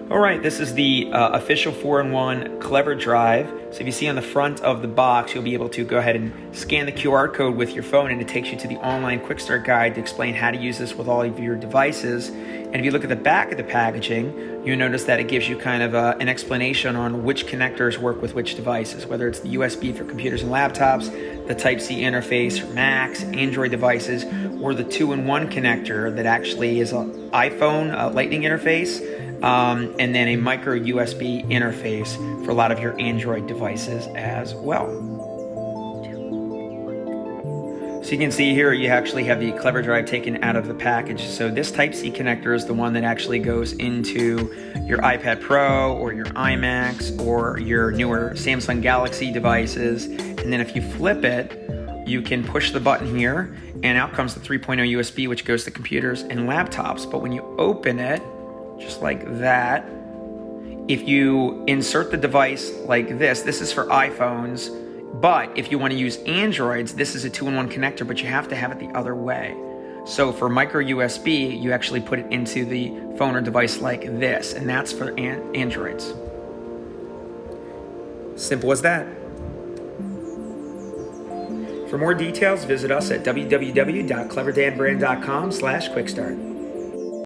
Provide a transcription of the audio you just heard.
All right, this is the official 4-in-1 CleverDrive. So if you see on the front of the box, you'll be able to go ahead and scan the QR code with your phone, and it takes you to the online quick start guide to explain how to use this with all of your devices. And if you look at the back of the packaging, you'll notice that it gives you kind of an explanation on which connectors work with which devices, whether it's the USB for computers and laptops, the Type-C interface for Macs, Android devices, or the 2-in-1 connector that actually is an iPhone Lightning interface, and then a micro USB interface for a lot of your Android devices as well. So you can see here you actually have the CleverDrive taken out of the package. So this Type-C connector is the one that actually goes into your iPad Pro or your iMacs or your newer Samsung Galaxy devices. And then if you flip it, you can push the button here and out comes the 3.0 USB, which goes to computers and laptops. But when you open it, just like that, if you insert the device like this is for iPhones, but if you want to use Androids, this is a 2-in-1 connector, but you have to have it the other way. So for micro USB, you actually put it into the phone or device like this, and that's for Androids. Simple as that. For more details, visit us at www.cleverdanbrand.com/quickstart.